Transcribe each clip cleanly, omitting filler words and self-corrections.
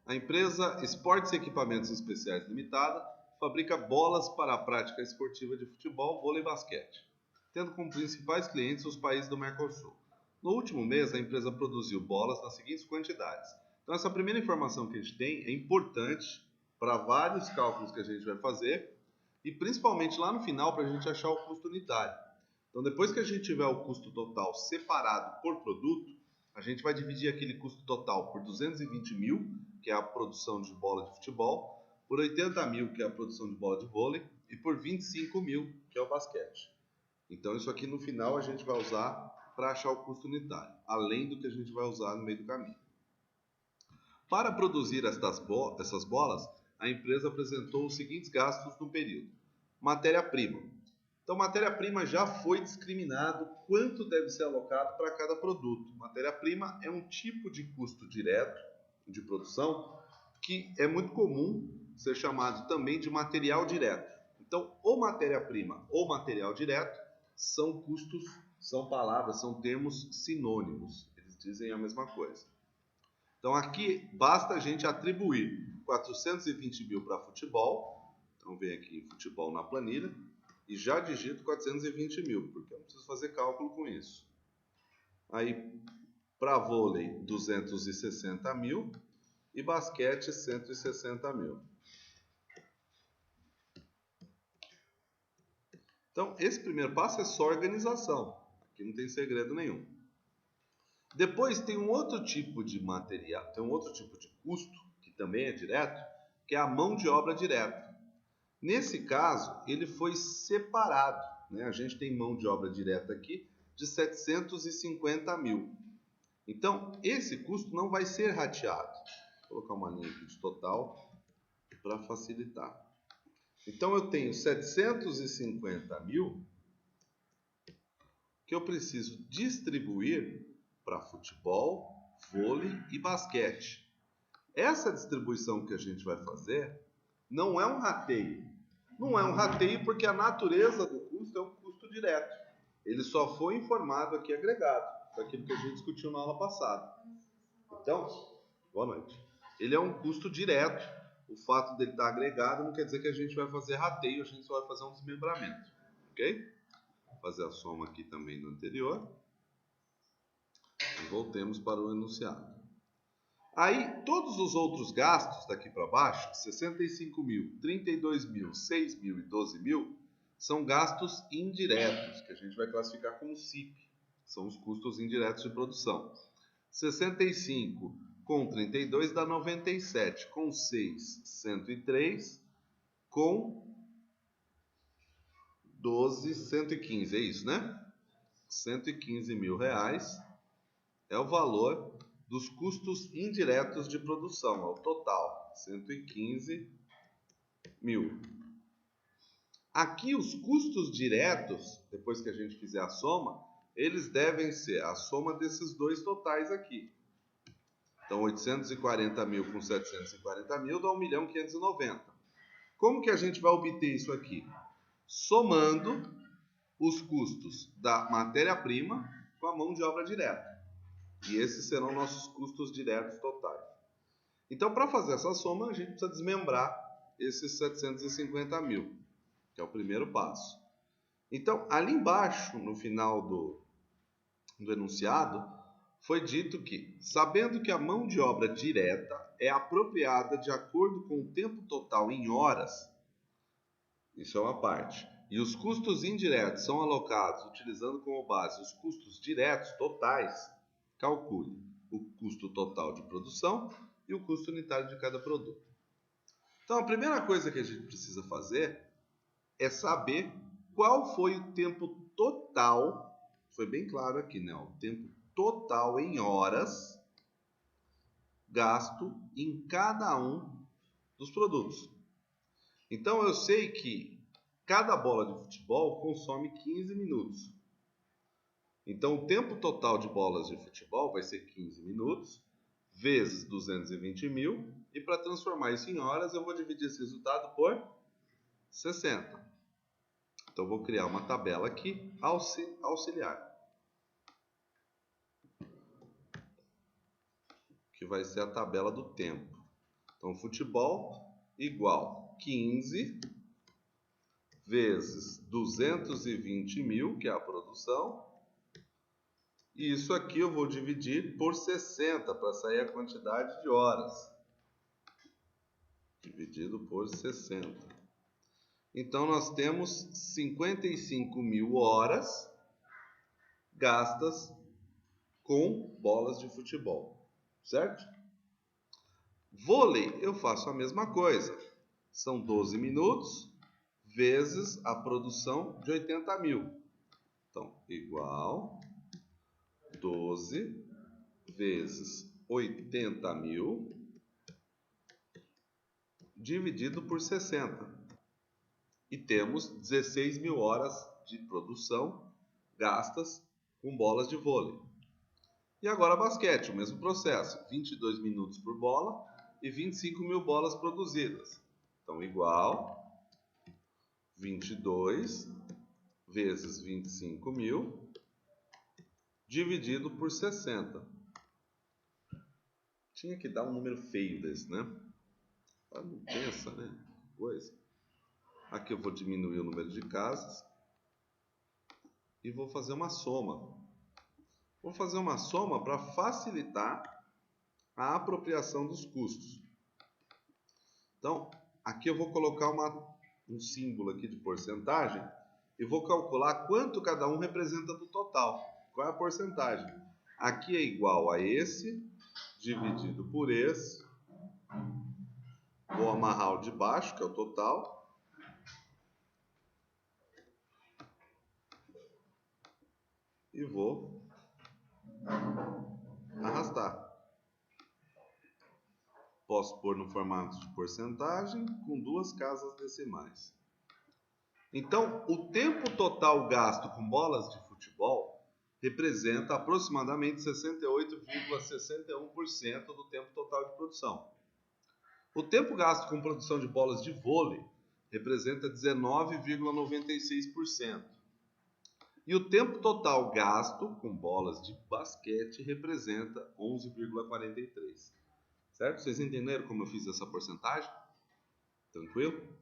A empresa Esportes e Equipamentos Especiais Limitada fabrica bolas para a prática esportiva de futebol, vôlei e basquete, tendo como principais clientes os países do Mercosul. No último mês, a empresa produziu bolas nas seguintes quantidades. Então, essa primeira informação que a gente tem é importante para vários cálculos que a gente vai fazer e principalmente lá no final para a gente achar o custo unitário. Então, depois que a gente tiver o custo total separado por produto, a gente vai dividir aquele custo total por 220 mil, que é a produção de bola de futebol, por 80 mil, que é a produção de bola de vôlei, e por 25 mil, que é o basquete. Então, isso aqui no final a gente vai usar para achar o custo unitário, além do que a gente vai usar no meio do caminho. Para produzir essas bolas, a empresa apresentou os seguintes gastos no período. Matéria-prima. Então, matéria-prima já foi discriminado quanto deve ser alocado para cada produto. Matéria-prima é um tipo de custo direto de produção que é muito comum ser chamado também de material direto. Então, ou matéria-prima ou material direto são custos, são palavras, são termos sinônimos. Eles dizem a mesma coisa. Então, aqui basta a gente atribuir 420 mil para futebol. Então, vem aqui futebol na planilha. E já digito 420 mil, porque eu não preciso fazer cálculo com isso. Aí, para vôlei, 260 mil e basquete, 160 mil. Então, esse primeiro passo é só organização. Aqui não tem segredo nenhum. Depois tem um outro tipo de material, tem um outro tipo de custo, que também é direto, que é a mão de obra direta. Nesse caso, ele foi separado, né? A gente tem mão de obra direta aqui de 750 mil. Então, esse custo não vai ser rateado. Vou colocar uma linha aqui de total para facilitar. Então, eu tenho 750 mil que eu preciso distribuir para futebol, vôlei e basquete. Essa distribuição que a gente vai fazer não é um rateio. Não é um rateio porque a natureza do custo é um custo direto. Ele só foi informado aqui agregado, daquilo que a gente discutiu na aula passada. Então, boa noite. Ele é um custo direto. O fato dele estar agregado não quer dizer que a gente vai fazer rateio, a gente só vai fazer um desmembramento. Ok? Vou fazer a soma aqui também do anterior. E voltemos para o enunciado. Aí, todos os outros gastos daqui para baixo, 65 mil, 32 mil, 6 mil e 12 mil, são gastos indiretos, que a gente vai classificar como CIP. São os custos indiretos de produção. 65 com 32 dá 97, com 6, 103, com 12, 115, é isso, né? 115 mil reais é o valor dos custos indiretos de produção, é o total, 115 mil. Aqui os custos diretos, depois que a gente fizer a soma, eles devem ser a soma desses dois totais aqui. Então, 840 mil com 740 mil dá 1.590.000. Como que a gente vai obter isso aqui? Somando os custos da matéria-prima com a mão de obra direta. E esses serão nossos custos diretos totais. Então, para fazer essa soma, a gente precisa desmembrar esses 750 mil, que é o primeiro passo. Então, ali embaixo, no final do enunciado, foi dito que, sabendo que a mão de obra direta é apropriada de acordo com o tempo total em horas, isso é uma parte, e os custos indiretos são alocados utilizando como base os custos diretos totais, calcule o custo total de produção e o custo unitário de cada produto. Então, a primeira coisa que a gente precisa fazer é saber qual foi o tempo total, foi bem claro aqui, né? O tempo total em horas gasto em cada um dos produtos. Então, eu sei que cada bola de futebol consome 15 minutos. Então, o tempo total de bolas de futebol vai ser 15 minutos, vezes 220 mil, e para transformar isso em horas, eu vou dividir esse resultado por 60. Então, eu vou criar uma tabela aqui, auxiliar, que vai ser a tabela do tempo. Então, futebol igual 15 vezes 220 mil, que é a produção. E isso aqui eu vou dividir por 60 para sair a quantidade de horas. Dividido por 60. Então, nós temos 55 mil horas gastas com bolas de futebol, certo? Vôlei, eu faço a mesma coisa. São 12 minutos vezes a produção de 80 mil. Então, igual 12 vezes 80 mil dividido por 60. E temos 16 mil horas de produção gastas com bolas de vôlei. E agora basquete, o mesmo processo. 22 minutos por bola e 25 mil bolas produzidas. Então, igual 22 vezes 25 mil dividido por 60. Tinha que dar um número feio desse, né? Não pensa, né? Coisa. Aqui eu vou diminuir o número de casas e vou fazer uma soma. Vou fazer uma soma para facilitar a apropriação dos custos. Então, aqui eu vou colocar um símbolo aqui de porcentagem e vou calcular quanto cada um representa do total. Qual é a porcentagem? Aqui é igual a esse dividido por esse. Vou amarrar o de baixo, que é o total. E vou arrastar. Posso pôr no formato de porcentagem com 2 casas decimais. Então, o tempo total gasto com bolas de futebol representa aproximadamente 68,61% do tempo total de produção. O tempo gasto com produção de bolas de vôlei representa 19,96%. E o tempo total gasto com bolas de basquete representa 11,43%. Certo? Vocês entenderam como eu fiz essa porcentagem? Tranquilo?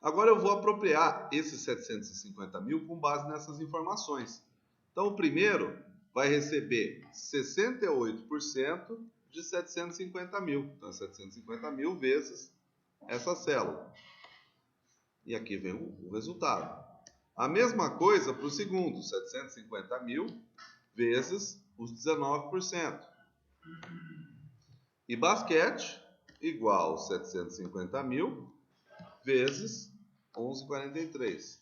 Agora eu vou apropriar esses 750 mil com base nessas informações. Então, o primeiro vai receber 68% de 750 mil. Então, 750 mil vezes essa célula. E aqui vem o resultado. A mesma coisa para o segundo, 750 mil vezes os 19%. E basquete igual 750 mil vezes 11,43.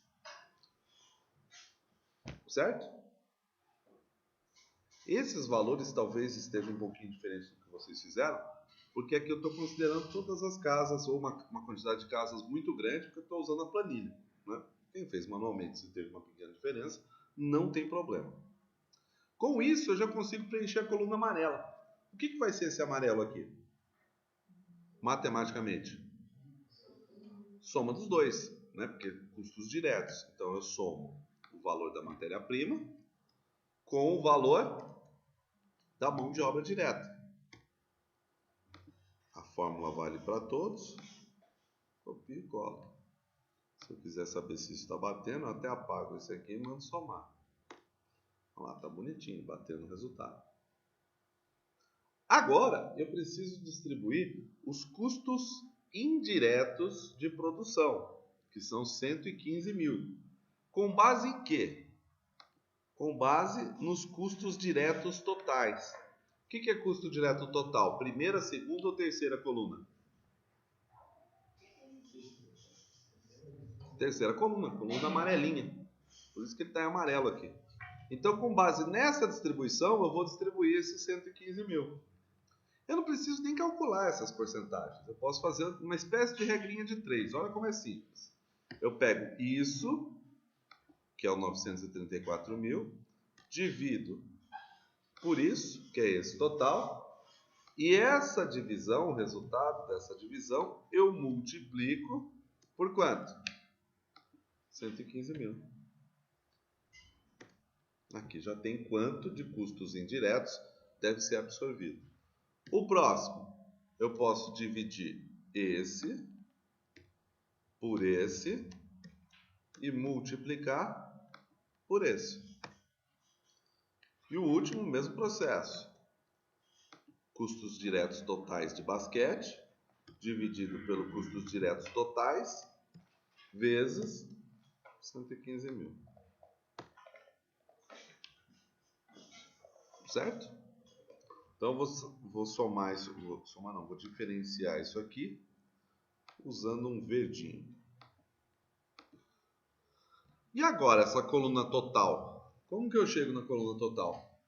Certo? Esses valores talvez estejam um pouquinho diferentes do que vocês fizeram, porque aqui eu estou considerando todas as casas, ou uma quantidade de casas muito grande, porque eu estou usando a planilha. Né? Quem fez manualmente, se teve uma pequena diferença, não tem problema. Com isso, eu já consigo preencher a coluna amarela. O que vai ser esse amarelo aqui? Matematicamente, soma dos dois, né? Porque custos diretos. Então, eu somo o valor da matéria-prima com o valor da mão de obra direta. A fórmula vale para todos. Copia e cola. Se eu quiser saber se isso está batendo, eu até apago esse aqui e mando somar. Olha lá, está bonitinho, batendo o resultado. Agora, eu preciso distribuir os custos indiretos de produção, que são 115 mil. Com base em quê? Com base nos custos diretos totais. O que é custo direto total? Primeira, segunda ou terceira coluna? Terceira coluna, coluna amarelinha. Por isso que ele está em amarelo aqui. Então, com base nessa distribuição, eu vou distribuir esses 115 mil. Eu não preciso nem calcular essas porcentagens. Eu posso fazer uma espécie de regrinha de 3. Olha como é simples. Eu pego isso, que é o 934 mil, divido por isso, que é esse total, e essa divisão, o resultado dessa divisão, eu multiplico por quanto? 115 mil. Aqui já tem quanto de custos indiretos deve ser absorvido. O próximo, eu posso dividir esse por esse e multiplicar por esse. E o último, mesmo processo. Custos diretos totais de basquete, dividido pelo custos diretos totais, vezes 115 mil. Certo? Então, vou somar isso, vou diferenciar isso aqui usando um verdinho. E agora, essa coluna total? Como que eu chego na coluna total?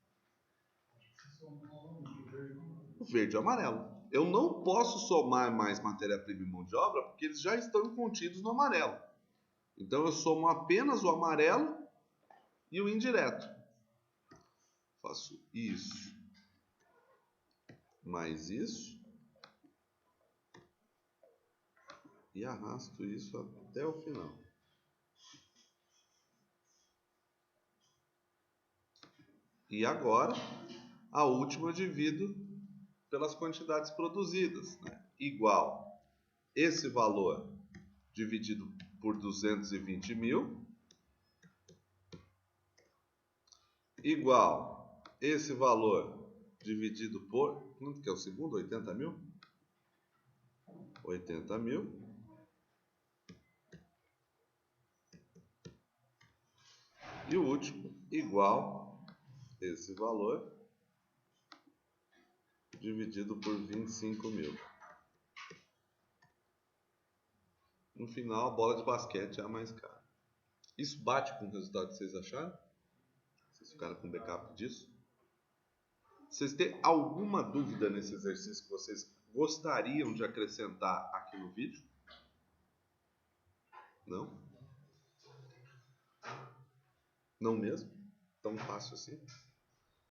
O verde e o amarelo. Eu não posso somar mais matéria-prima e mão de obra porque eles já estão contidos no amarelo. Então, eu somo apenas o amarelo e o indireto. Faço isso mais isso e arrasto isso até o final. E agora, a última eu divido pelas quantidades produzidas, né? Igual esse valor dividido por 220 mil, igual esse valor dividido por, quanto que é o segundo? 80 mil? 80 mil. E o último, igual esse valor dividido por 25 mil. No final, a bola de basquete é a mais cara. Isso bate com o resultado que vocês acharam? Vocês ficaram com backup disso? Vocês têm alguma dúvida nesse exercício que vocês gostariam de acrescentar aqui no vídeo? Não? Não mesmo? Tão fácil assim?